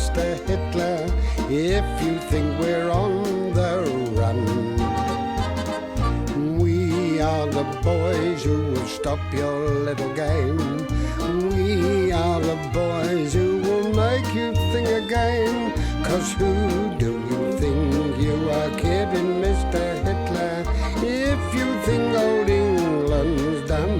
Mr. Hitler, if you think we're on the run. We are the boys who will stop your little game. We are the boys who will make you think again. 'Cause who do you think you are kidding, Mr. Hitler, if you think old England's done?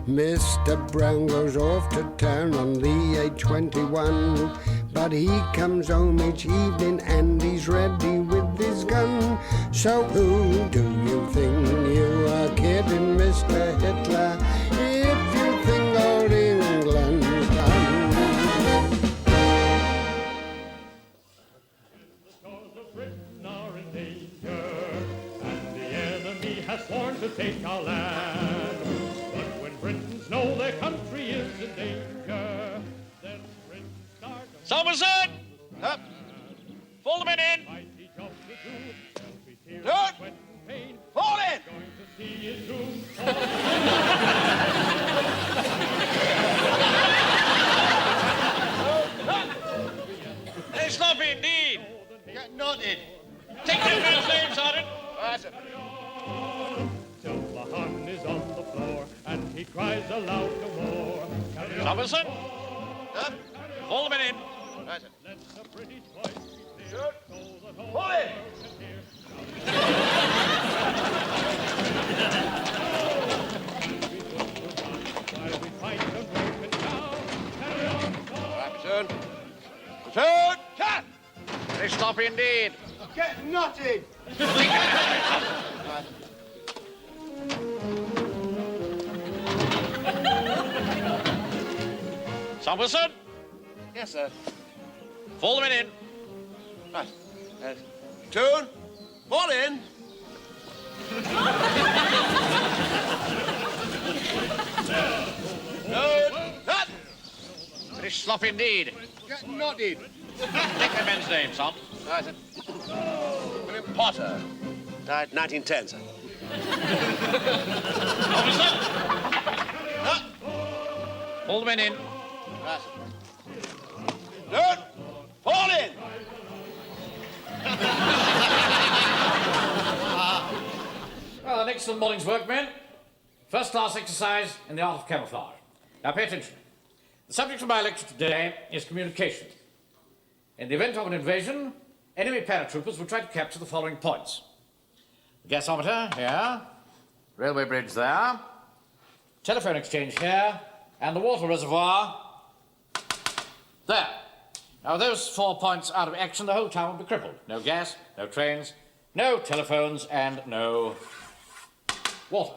Mr. Brown goes off to town on the A21, but he comes home each evening and he's ready with his gun. So who do you think you are kidding, Mr. Hitler, if you think old England's done? The shores of Britain are in danger, and the enemy has sworn to take our land. But when Britons know their country is in danger, then Britain starts... Somerset! Up! Pull the men in! Good! Fall in! They sloppy indeed! Get knotted! Take that man's name, Sergeant! That's it. Till the Hun is on the floor, and he cries aloud no more. Somerset! Up! Pull the men in! That's it. Let the British voice be clear, Good. so that all Pull in! while we fight and broken down, carry on. Right, return. Return! Cut! They sloppy indeed! Get knotted! Somerset! Yes, sir. Pull the men in! Right. Return. Fall in. Good. Cut! Pretty sloppy indeed. Get knotted. Take that man's name, son. Right, sir. William Potter. Died 1910, sir. Officer! Pull the men in. Right, sir. Good. Fall in. Well, an excellent morning's work, men. First-class exercise in the art of camouflage. Now, pay attention. The subject of my lecture today is communication. In the event of an invasion, enemy paratroopers will try to capture the following points. The gasometer here, railway bridge there, telephone exchange here, and the water reservoir there. Now, with those 4 points out of action, the whole town will be crippled. No gas, no trains, no telephones, and no water.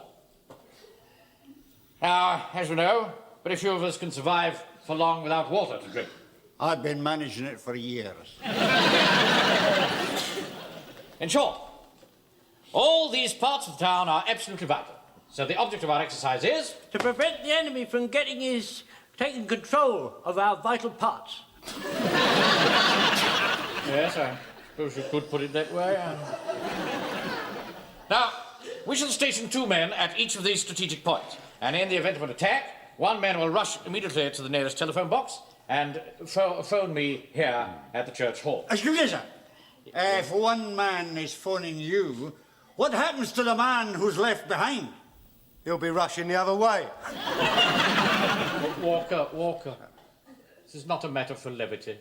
Now, as you know, very few of us can survive for long without water to drink. I've been managing it for years. In short, all these parts of the town are absolutely vital. So the object of our exercise is... to prevent the enemy from taking control of our vital parts. Yes, I suppose you could put it that way. Now, we shall station 2 men at each of these strategic points. And in the event of an attack, 1 man will rush immediately to the nearest telephone box and phone me here at the church hall. Excuse me, sir. If one man is phoning you, what happens to the man who's left behind? He'll be rushing the other way. Walker. This is not a matter for levity.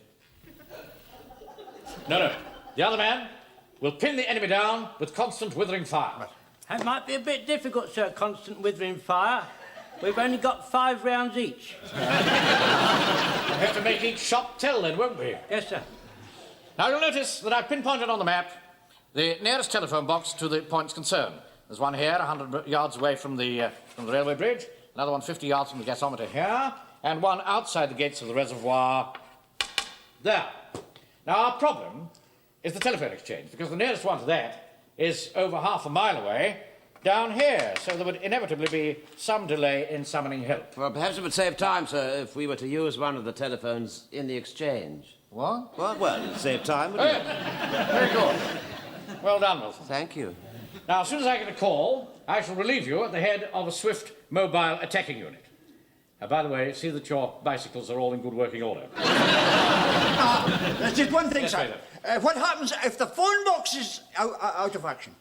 No. The other man will pin the enemy down with constant withering fire. That might be a bit difficult, sir, constant withering fire. We've only got 5 rounds each. We'll have to make each shot tell then, won't we? Yes, sir. Now, you'll notice that I've pinpointed on the map the nearest telephone box to the points concerned. There's one here, 100 yards away from the railway bridge, another one 50 yards from the gasometer here, and one outside the gates of the reservoir there. Now, our problem is the telephone exchange, because the nearest one to that is over half a mile away down here, so there would inevitably be some delay in summoning help. Well, perhaps it would save time, sir, if we were to use one of the telephones in the exchange. What? Well, it'd save time, wouldn't it? Very good. Well done, Wilson. Thank you. Now, as soon as I get a call, I shall relieve you at the head of a swift mobile attacking unit. By the way, see that your bicycles are all in good working order. There's just one thing, Yes, sir. Frazer. What happens if the phone box is out of action?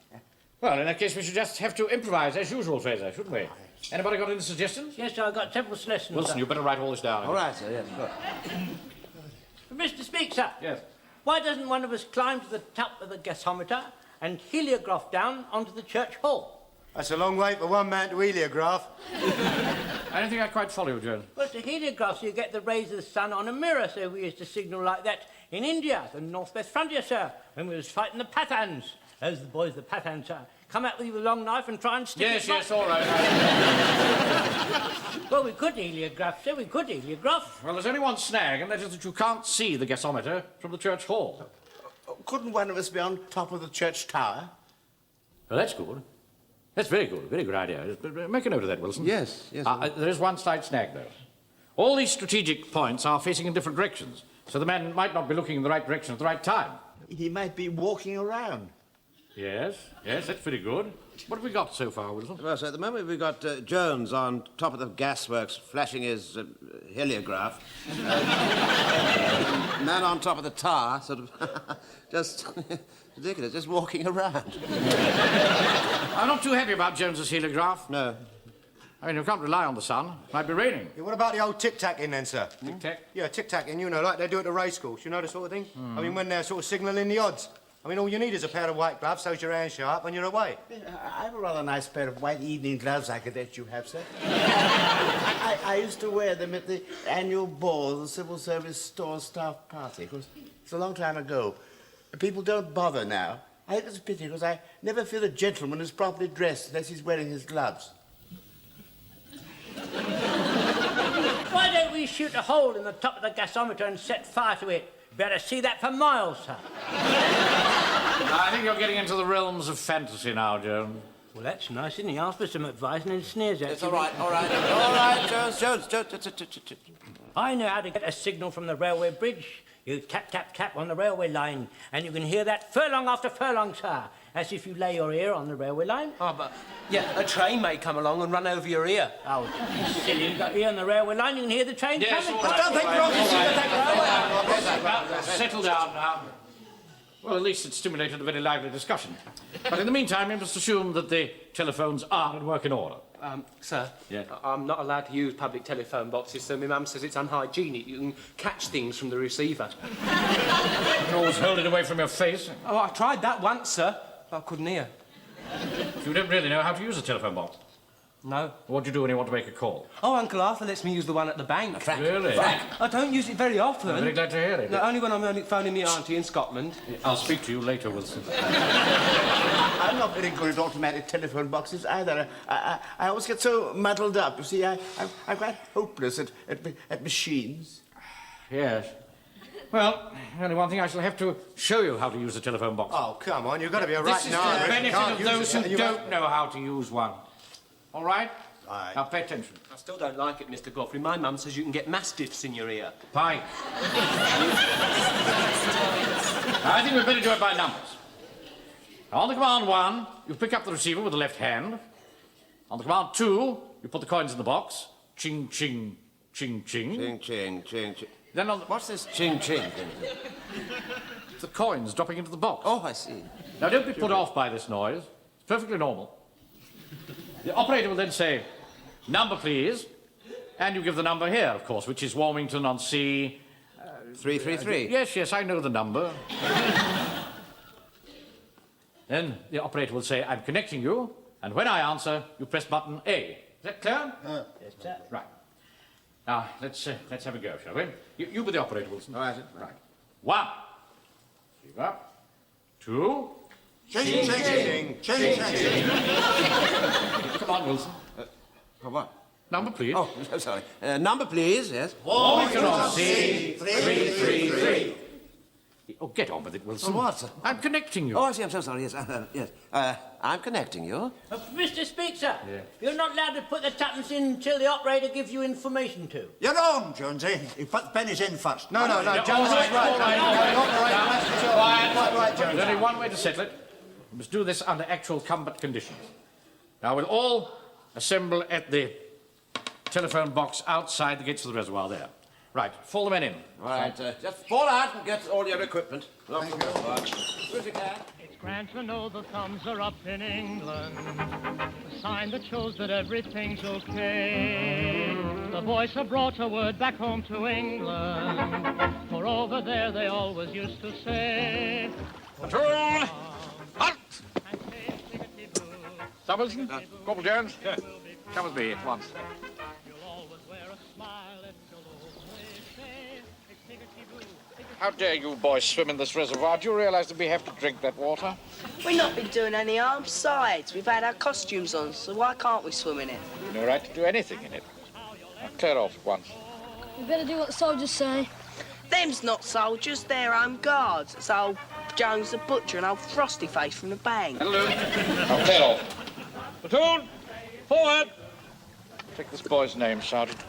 Well, in that case, we should just have to improvise as usual, Frazer, shouldn't we? Anybody got any suggestions? Yes, sir, I've got several suggestions. Wilson, sir. you better write all this down. All right, sir, yes, good. Mr. Speaker, sir. Yes. Why doesn't one of us climb to the top of the gasometer and heliograph down onto the church hall? That's a long way for one man to heliograph. I don't think I quite follow you, Jones. Well, to heliograph, so you get the rays of the sun on a mirror, so we used to signal like that in India, the northwest frontier, sir, when we was fighting the Pathans. Those are the boys, the Pathans, sir. Come out with you with a long knife and try and stick it Yes, all right. Well, we could heliograph, sir, we could heliograph. Well, there's only one snag, and that is that you can't see the gasometer from the church hall. Couldn't one of us be on top of the church tower? Well, that's good. That's very good idea. Make a note of that, Wilson. Yes. There is one slight snag, though. All these strategic points are facing in different directions, so the man might not be looking in the right direction at the right time. He might be walking around. Yes, that's pretty good. What have we got so far, Wilson? Well, sir, at the moment we've got Jones on top of the gasworks flashing his heliograph. Man on top of the tower, sort of just ridiculous, just walking around. I'm not too happy about Jones's heliograph. No. I mean, you can't rely on the sun. It might be raining. Yeah, what about the old tic-tac-in then, sir? Tic-tac? Yeah, tic-tac-in, you know, like they do at the race course, you know the sort of thing? I mean, when they're sort of signalling the odds. I mean, all you need is a pair of white gloves, so's your hands sharp, and you're away. I have a rather nice pair of white evening gloves I could let you have, sir. I used to wear them at the annual ball of the Civil Service Store Staff Party. It's a long time ago. People don't bother now. I think it's a pity, because I never feel a gentleman is properly dressed unless he's wearing his gloves. Why don't we shoot a hole in the top of the gasometer and set fire to it? Better see that for miles, sir. I think you're getting into the realms of fantasy now, Jones. Well, that's nice, isn't he? Ask for some advice and then sneers at It's you. all right, Jones. I know how to get a signal from the railway bridge. You tap, tap, tap on the railway line, and you can hear that furlong after furlong, sir, as if you lay your ear on the railway line. Oh, but, yeah, a train may come along and run over your ear. Oh, silly, you've got ear on the railway line, you can hear the train coming. All right. Don't think wrong, you see the railway. Settle down now. Well, at least it stimulated a very lively discussion. But in the meantime, we must assume that the telephones are in working order. Sir, Yeah. I'm not allowed to use public telephone boxes, so my mum says it's unhygienic. You can catch things from the receiver. You can always hold it away from your face. Oh, I tried that once, sir. I couldn't hear. You don't really know how to use a telephone box. No. What do you do when you want to make a call? Oh, Uncle Arthur lets me use the one at the bank. Really? I don't use it very often. I'm very glad to hear it. No, only when I'm phoning me auntie in Scotland. I'll speak to you later, Wilson. I'm not very good at automatic telephone boxes either. I always get so muddled up. You see, I'm quite hopeless at machines. Yes. Well, only one thing, I shall have to show you how to use a telephone box. Oh, come on, you've got to be a right This is the nard. benefit Can't of use those it. who You don't know how to use one. All right? Aye. Now, pay attention. I still don't like it, Mr. Godfrey. My mum says you can get mastiffs in your ear. Pie. I think we'd better do it by numbers. On the command 1, you pick up the receiver with the left hand. On the command 2, you put the coins in the box. Ching, ching, ching, ching. Ching, ching, ching, ching. Then on the... What's this ching, ching thing? the coins dropping into the box. Oh, I see. Now, don't be put off by this noise. It's perfectly normal. The operator will then say, number, please. And you give the number here, of course, which is Warmington on C... 333. Yes, I know the number. Then the operator will say, I'm connecting you, and when I answer, you press button A. Is that clear? Yes, sir. Right. Now, let's have a go, shall we? You be the operator, Wilson. All right. Right. 1. Keep up. 2. Ching, ching, ching, ching, ching. Come on, Wilson. What? Number, please. Oh, I'm sorry. Number, please, yes. Warmington on C 333. Oh, get on with it, Wilson. Oh, what? I'm connecting you. Oh, I see. I'm so sorry. Yes, yes. I'm connecting you. Mr. Speaker, sir, Yeah. you're not allowed to put the tuppence in until the operator gives you information to. You're wrong, Jonesy. You put the pennies in first. No, Jones Jones is is right. Quite right, Jones. There's only one way to settle it. We must do this under actual combat conditions. Now, we'll all assemble at the telephone box outside the gates of the reservoir there. Right, fall the men in. Right, just fall out and get all your equipment. Thank you. As you can. It's grand to know the thumbs are up in England, a sign that shows that everything's okay. The boys have brought a word back home to England, for over there they always used to say, Platoon! Halt! Sir Wilson, Corporal Jones, come with me at once. How dare you boys swim in this reservoir? Do you realize that we have to drink that water? We've not been doing any harm. Besides, we've had our costumes on, so why can't we swim in it? You've no right to do anything in it. Now, clear off at once. You better do what the soldiers say. Them's not soldiers, they're home guards. It's old Jones the butcher and old Frosty Face from the bank. Hello. Now, clear off. Platoon, forward! Take this boy's name, Sergeant.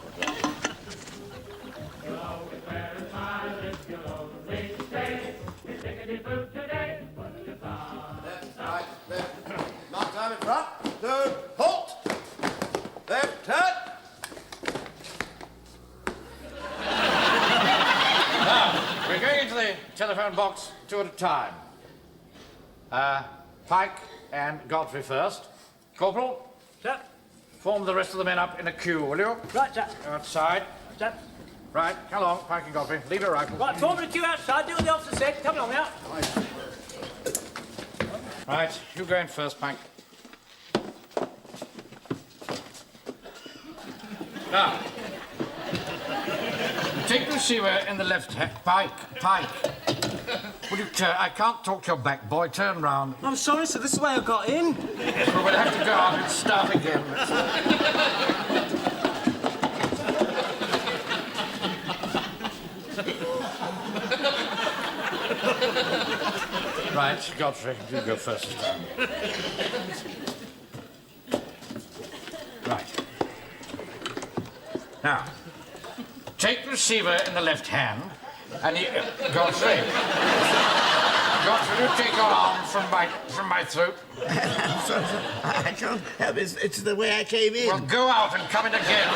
Mark time in front. Third, halt. Left, turn. Now, we're going into the telephone box two at a time. Pike and Godfrey first. Corporal? Sir? Form the rest of the men up in a queue, will you? Right, sir. Go outside. Sir? Right, come along, Pike and Godfrey. Leave your rifle. Right, form the queue outside, do what the officer said. Come along now. Right, you go in first, Pike. Now, take the receiver in the left hand. Pike. Will you turn? I can't talk to your back, boy. Turn round. I'm sorry, sir. This is the way I got in. Yes, but we'll have to go out and start again. Right, Godfrey, you go first. Right. Now, take the receiver in the left hand, and you... Godfrey, you take your arm from my throat. I'm sorry, sir. I can't help it. It's the way I came in. Well, go out and come in again.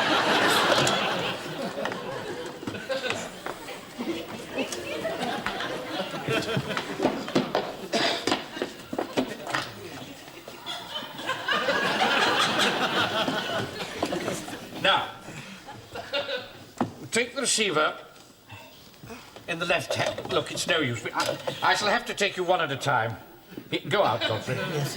Now, take the receiver in the left hand. Look, it's no use. I shall have to take you one at a time. Go out, Godfrey. Yes.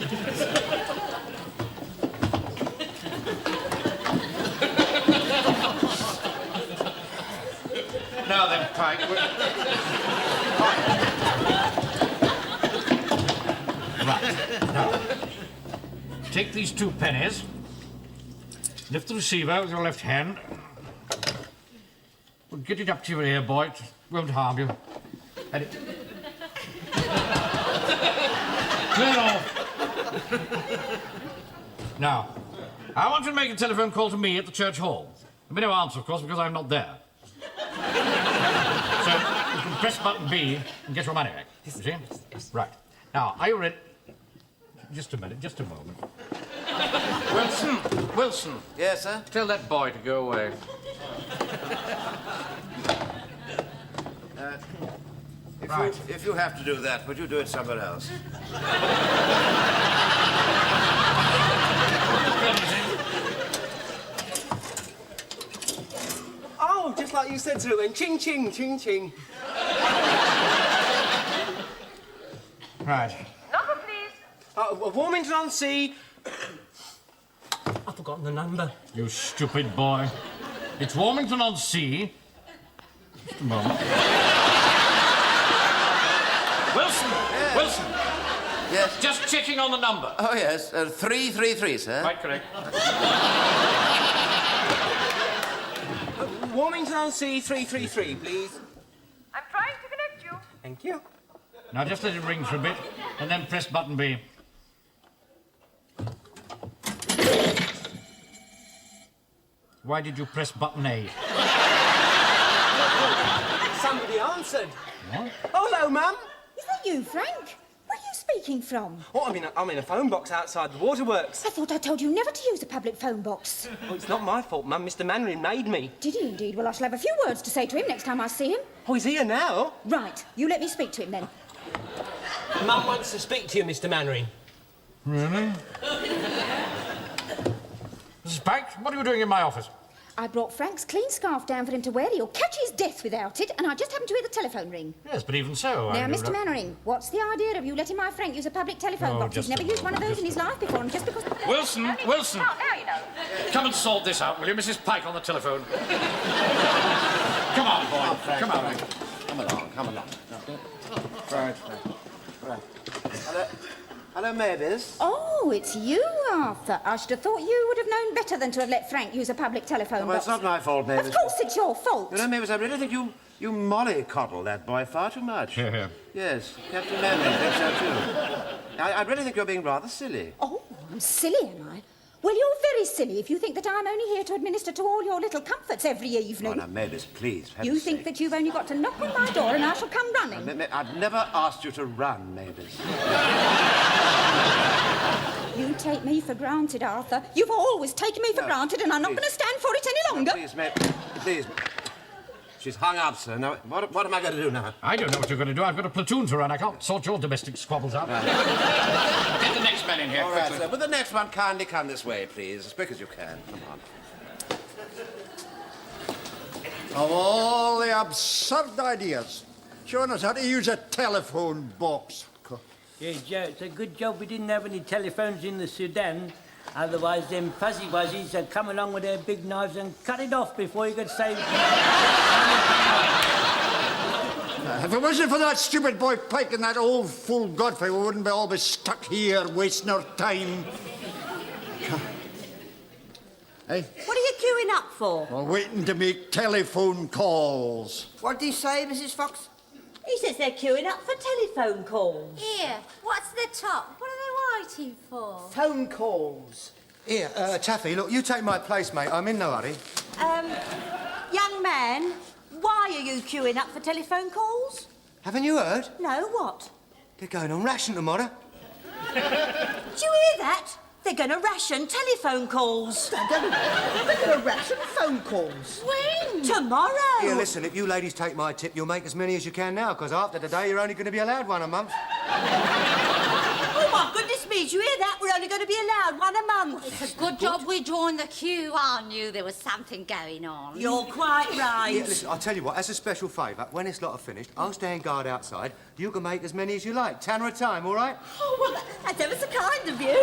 Now then, Pike. Right. Now, take these 2 pennies. Lift the receiver with your left hand. Well, get it up to your ear, boy. It won't harm you. And it... Clear off. Now, I want you to make a telephone call to me at the church hall. There'll be no answer, of course, because I'm not there. So, you can press button B and get your money back. You see? Yes. Right. Now, are you ready? Just a minute, just a moment. Wilson. Yes, sir? Tell that boy to go away. If you have to do that, would you do it somewhere else? Oh, just like you said to him. Ching, ching, ching, ching. Right. Number, please. Warmington-on-Sea. I've forgotten the number. You stupid boy. It's Warmington-on-Sea. Just a moment. Wilson! Yes. Wilson! Yes? Just checking on the number. Oh, yes. 333, sir. Quite correct. Warmington-on-Sea 333, please. I'm trying to connect you. Thank you. Now just let it ring for a bit, and then press button B. Why did you press button A? Somebody answered. What? Oh, hello, Mum. Is that you, Frank? What are you speaking from? Oh, I'm in a phone box outside the waterworks. I thought I told you never to use a public phone box. Oh, it's not my fault, Mum. Mr. Mainwaring made me. Did he indeed? Well, I shall have a few words to say to him next time I see him. Oh, he's here now. Right. You let me speak to him then. Mum wants to speak to you, Mr. Mainwaring. Really? Mrs. Beck, what are you doing in my office? I brought Frank's clean scarf down for him to wear. He'll catch his death without it, and I just happened to hear the telephone ring. Yes, but even so, Now, Mr. Mainwaring, what's the idea of you letting my Frank use a public telephone box? He's never used one of those in his life before, and just because... Wilson! Oh, now you know. Come and sort this out, will you? Mrs. Pike on the telephone. Come on, boy. Come on. Come along. Right. Hello, Mavis. Oh, it's you, Arthur. I should have thought you would have known better than to have let Frank use a public telephone Well, box. it's not my fault, Mavis. Of course it's your fault. You know, Mavis, I really think you mollycoddle that boy far too much. Here. Yes, Captain Mainwaring thinks so too. I really think you're being rather silly. Oh, I'm silly, am I? Well, you're very silly if you think that I'm only here to administer to all your little comforts every evening. Oh, now, Mavis, please, for You heaven's think sake. that you've only got to knock on my door and I shall come running? I've never asked you to run, Mavis. You take me for granted, Arthur. You've always taken me for granted, and I'm not going to stand for it any longer. Please, Mavis, please. She's hung up, sir. Now, what am I going to do now? I don't know what you're going to do. I've got a platoon to run. I can't sort your domestic squabbles out. Get the next man in here, All right, quickly. sir. But the next one, kindly come this way, please. As quick as you can. Come on. Of all the absurd ideas, showing us how to use a telephone box. Yeah, Joe, it's a good job we didn't have any telephones in the Sudan. Otherwise, them fuzzy wuzzies would come along with their big knives and cut it off before you could say... If it wasn't for that stupid boy Pike and that old fool Godfrey, we wouldn't be all be stuck here wasting our time. Hey? What are you queuing up for? We're waiting to make telephone calls. What did he say, Mrs. Fox? He says they're queuing up for telephone calls. Here, what's the top? What are they waiting for? Phone calls. Here, Taffy, look, you take my place, mate. I'm in no hurry. Young man, why are you queuing up for telephone calls? Haven't you heard? No, what? They're going on ration tomorrow. Did you hear that? They're going to ration telephone calls. They're going to ration phone calls? When? Tomorrow. Here, listen, if you ladies take my tip, you'll make as many as you can now, because after today, you're only going to be allowed one a month. Oh, my goodness me, did you hear that? We're only going to be allowed one a month. It's a good job we joined the queue. I knew there was something going on. You're quite right. Yeah, listen, I'll tell you what, as a special favour, when this lot are finished, I'll stand guard outside. You can make as many as you like, 10 at a time, all right? Oh, well, that's ever so kind of you.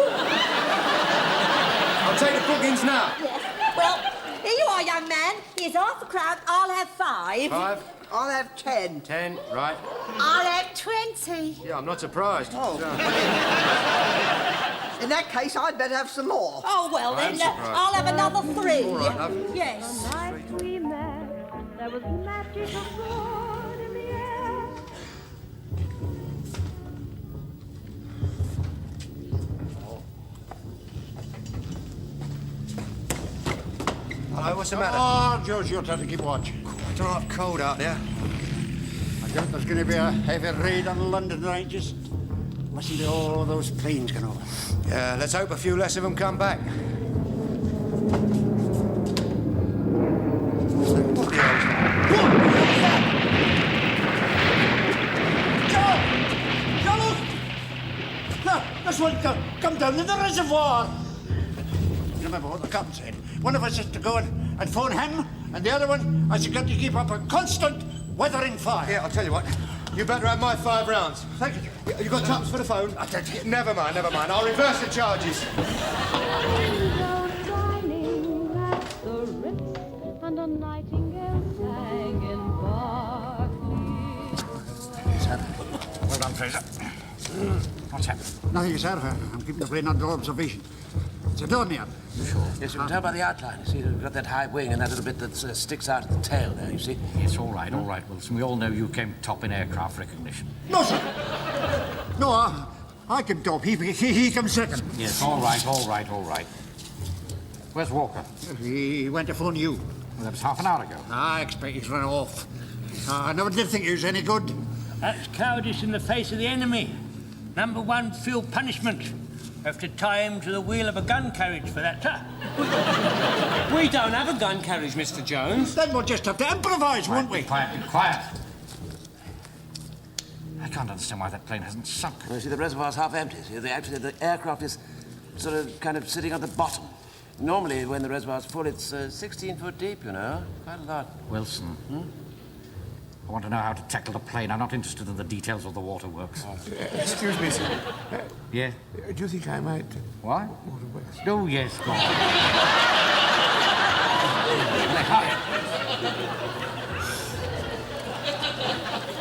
I'll take the bookings now. Yes. Well, here you are, young man. Here's half a crown. I'll have 5. 5. I'll have 10. 10, right. I'll have 20. Yeah, I'm not surprised. Oh. In that case, I'd better have some more. Oh, well, I'm then, surprised. I'll have another 3. All right, love. Yes. The night we met, there was magic abroad in the air. Hello, what's the matter? Oh, George, you'll have to keep watch. It's all right, cold out there. I think there's going to be a heavy raid on London tonight. Just listen to all those planes going over. Yeah, let's hope a few less of them come back. What the hell's Look, this one come down in the reservoir. You remember what the captain said? One of us is to go and phone him, and the other one has got to keep up a constant weathering fire. Yeah, I'll tell you what. You better have my 5 rounds. Thank you. You got taps for the phone? I don't. Never mind. I'll reverse the charges. Dining at the Ritz, and a nightingale sang in Berkeley. Well done, Frazer. What's happened? Nothing, sir. I'm keeping the plane under observation. It's a dawn here. You sure? Yes, you can tell by the outline. You see, we've got that high wing and that little bit that sticks out at the tail there, you see? Yes, all right, Wilson. We all know you came top in aircraft recognition. No, sir. No, I came top. He came second. Yes, all right. Where's Walker? He went to phone you. Well, that was half an hour ago. I expect he's run off. I never did think he was any good. That's cowardice in the face of the enemy. Number 1, feel punishment. Have to tie him to the wheel of a gun carriage for that, sir. We don't have a gun carriage, Mr. Jones. Then we'll just have to improvise, won't we? Be quiet. I can't understand why that plane hasn't sunk. Well, you see, the reservoir's half empty. See, the aircraft is sort of kind of sitting on the bottom. Normally, when the reservoir's full, it's 16 foot deep, you know. Quite a lot. Wilson, I want to know how to tackle the plane. I'm not interested in the details of the waterworks. Excuse me, sir. Yeah? Do you think I might... What? Waterworks. Oh, yes, go on.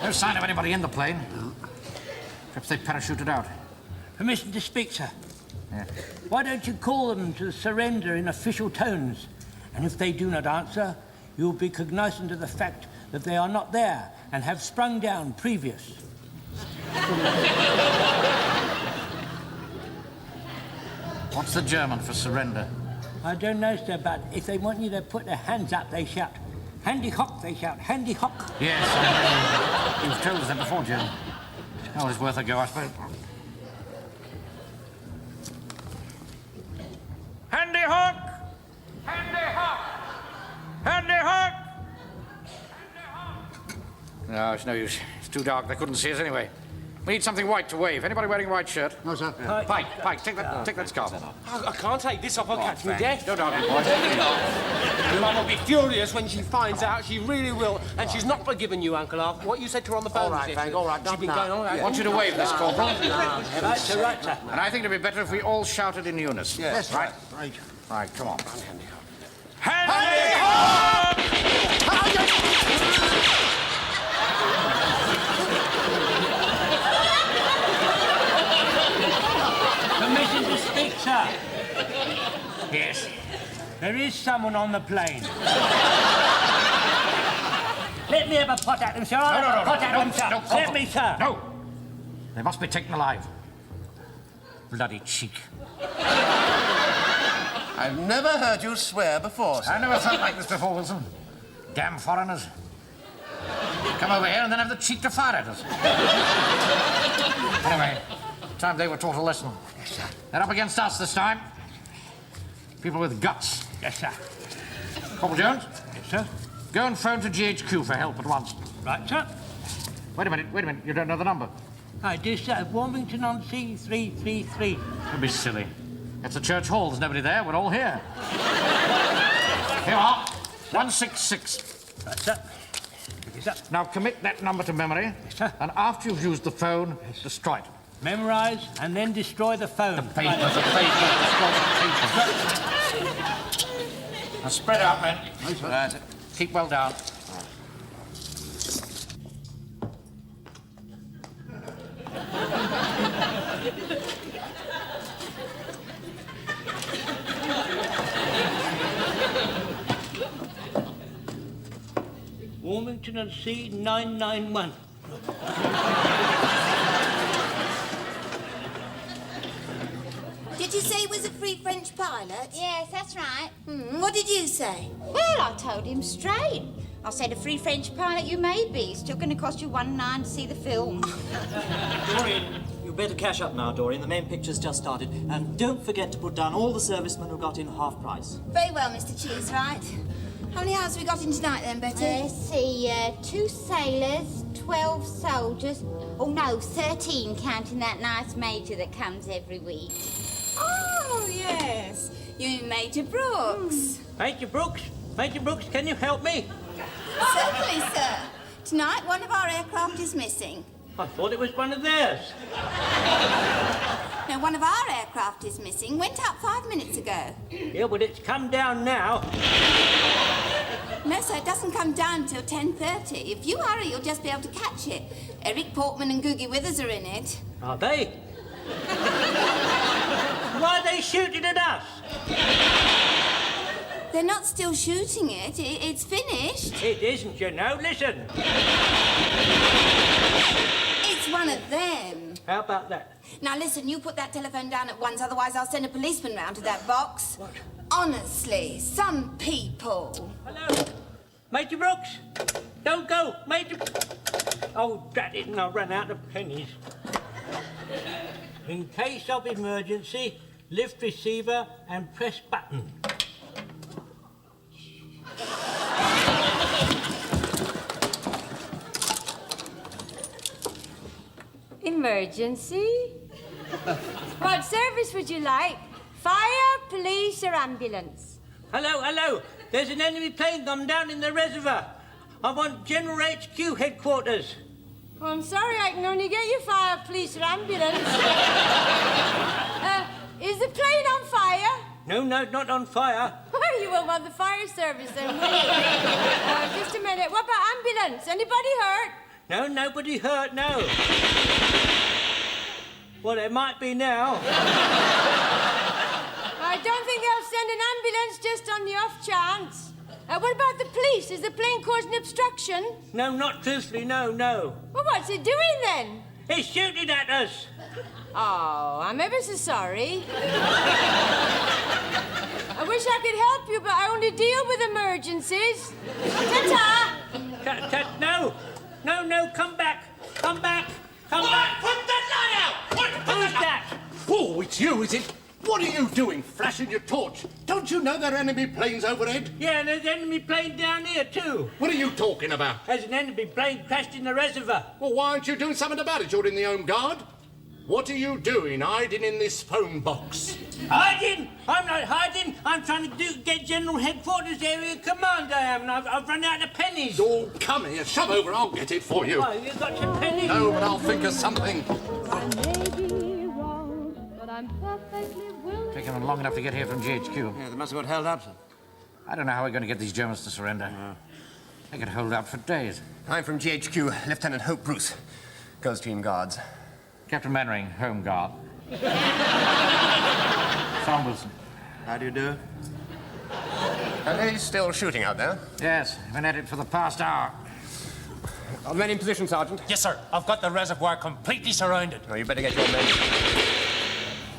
No sign of anybody in the plane. Perhaps they parachuted out. Permission to speak, sir. Yeah. Why don't you call them to surrender in official tones? And if they do not answer, you'll be cognizant of the fact that they are not there and have sprung down previous. What's the German for surrender? I don't know, sir, but if they want you to put their hands up, they shout, "Handy hock," they shout, "Handy hock." Yes, you've told us that before, Jim. Oh, it's worth a go, I suppose. Handy hock! Handy hock! Handy hock! No, it's no use. It's too dark. They couldn't see us anyway. We need something white to wave. Anybody wearing a white shirt? No, sir. Pike, take that scarf off. I can't take this off. I'll catch me death. Don't argue, boys. Your mum will be furious when she finds out. She really will. And she's not forgiven you, Uncle Arthur. What you said to her on the phone. All right, Frank, all right. She's been going on. I want you to wave this, Corporal. Right, sir, right, sir. And I think it'd be better if we all shouted in unison. Yes. Right? Right. Right, come on. Handy hock! Permission to speak, sir. Yes. There is someone on the plane. Let me have a pot at them, sir. I'll have a pot at them, sir. Let me, sir. No. They must be taken alive. Bloody cheek. I've never heard you swear before, sir. I never felt like this before, Wilson. Damn foreigners. Come over here and then have the cheek to fire at us. Anyway, time they were taught a lesson. Yes, sir. They're up against us this time. People with guts. Yes, sir. Corporal Jones? Yes, sir. Go and phone to GHQ for help at once. Right, sir. Wait a minute. You don't know the number. I do, sir. Warmington on C 333. Don't be silly. It's a church hall. There's nobody there. We're all here. Here we are. 166. Right, sir. Yes, sir. Now commit that number to memory. Yes, sir. And after you've used the phone, destroy it. Memorize and then destroy the phone. The paper. Destroy the paper. Now spread out, men. Right. Keep well down. Warmington and C 991. Did you say he was a free French pilot? Yes, that's right. What did you say? Well, I told him straight. I said, a free French pilot you may be. Still going to cost you $1.9 to see the film. Dorian, you better cash up now, Dorian. The main picture's just started. And don't forget to put down all the servicemen who got in half price. Very well, Mr. Cheesewright. How many hours have we got in tonight then, Betty? Let's see, 2 sailors, 12 soldiers. Oh, no, 13, counting that nice major that comes every week. Oh, yes. You mean Major Brooks? Major Brooks? Major Brooks, can you help me? Certainly, sir. Tonight, one of our aircraft is missing. I thought it was one of theirs. No, one of our aircraft is missing. Went up 5 minutes ago. Yeah, but it's come down now. No, sir, it doesn't come down till 10:30. If you hurry, you'll just be able to catch it. Eric Portman and Googie Withers are in it. Are they? Why are they shooting at us? They're not still shooting it. It's finished. It isn't, you know. Listen. It's one of them. How about that? Now, listen, you put that telephone down at once, otherwise I'll send a policeman round to that box. What? Honestly, some people. Hello? Major Brooks? Don't go, Major... Oh, drat it, and I ran out of pennies. In case of emergency, lift receiver and press button. Emergency? What service would you like? Fire, police, or ambulance? Hello, hello. There's an enemy plane gone down in the reservoir. I want General HQ headquarters. Oh, I'm sorry, I can only get you fire, police, or ambulance. Is the plane on fire? No, not on fire. Well, you won't want the fire service then, will you? Just a minute. What about ambulance? Anybody hurt? No, nobody hurt, no. Well, there might be now. I don't think they'll send an ambulance just on the off chance. What about the police? Is the plane causing obstruction? No, not truthfully, no. Well, what's it doing then? It's shooting at us. Oh, I'm ever so sorry. I wish I could help you, but I only deal with emergencies. Ta-ta! No, come back. Come back. Put that light out! Who's that? Oh, it's you, is it? What are you doing, flashing your torch? Don't you know there are enemy planes overhead? Yeah, and there's an enemy plane down here, too. What are you talking about? There's an enemy plane crashed in the reservoir. Well, why aren't you doing something about it? You're in the Home Guard. What are you doing, hiding in this phone box? Hiding? I'm not hiding. I'm trying to get General Headquarters Area Command, I am, and I've run out of pennies. Oh, come here, shove over, I'll get it for you. Oh, you've got some pennies? No, but I'll think of something. I may be wrong, but I'm perfectly willing. Taken them long enough to get here from GHQ. Yeah, they must have got held up, sir. I don't know how we're going to get these Germans to surrender. They could hold out for days. I'm from GHQ, Lieutenant Hope Bruce. Ghost Team Guards. Captain Mainwaring, Home Guard. Sam Wilson. How do you do? Are they still shooting out there? Yes, been at it for the past hour. Are men in position, Sergeant? Yes, sir. I've got the reservoir completely surrounded. Oh, you better get your men...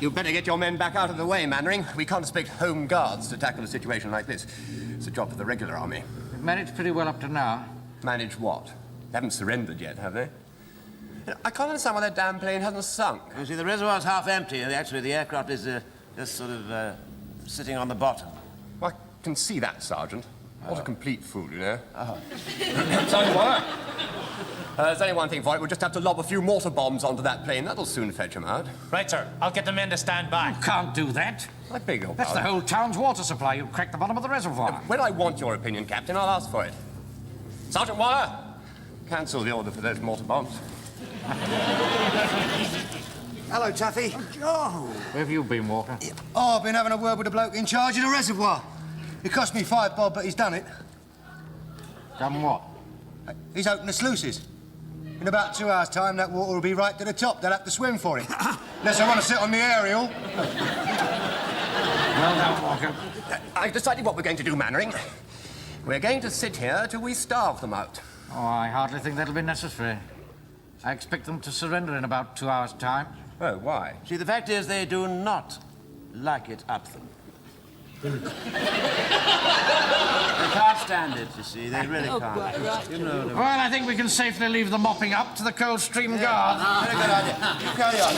You better get your men back out of the way, Mainwaring. We can't expect Home Guards to tackle a situation like this. It's a job for the regular army. We've managed pretty well up to now. Managed what? They haven't surrendered yet, have they? I can't understand why that damn plane hasn't sunk. You see, the reservoir's half empty. Actually, the aircraft is just sort of sitting on the bottom. Well, I can see that, Sergeant. What a complete fool, you know. Sergeant Walker. There's only one thing for it. We'll just have to lob a few mortar bombs onto that plane. That'll soon fetch them out. Right, sir. I'll get the men to stand by. You can't do that. I beg your That's the pardon. whole town's water supply. You'll crack the bottom of the reservoir. When I want your opinion, Captain, I'll ask for it. Sergeant Walker, cancel the order for those mortar bombs. Hello, Taffy. Oh, where have you been, Walker? Oh, I've been having a word with the bloke in charge of the reservoir. It cost me £5 bob, but he's done it. Done what? He's opened the sluices. In about 2 hours' time, that water will be right to the top. They'll have to swim for it. Unless they want to sit on the aerial. Well done, Walker. I've decided what we're going to do, Mainwaring. We're going to sit here till we starve them out. Oh, I hardly think that'll be necessary. I expect them to surrender in about 2 hours' time. Oh, why? See, the fact is they do not like it up them. They can't stand it, you see. They really can't. Right. You know them. Well, I think we can safely leave the mopping up to the Coldstream Guard. Very good idea. You carry on.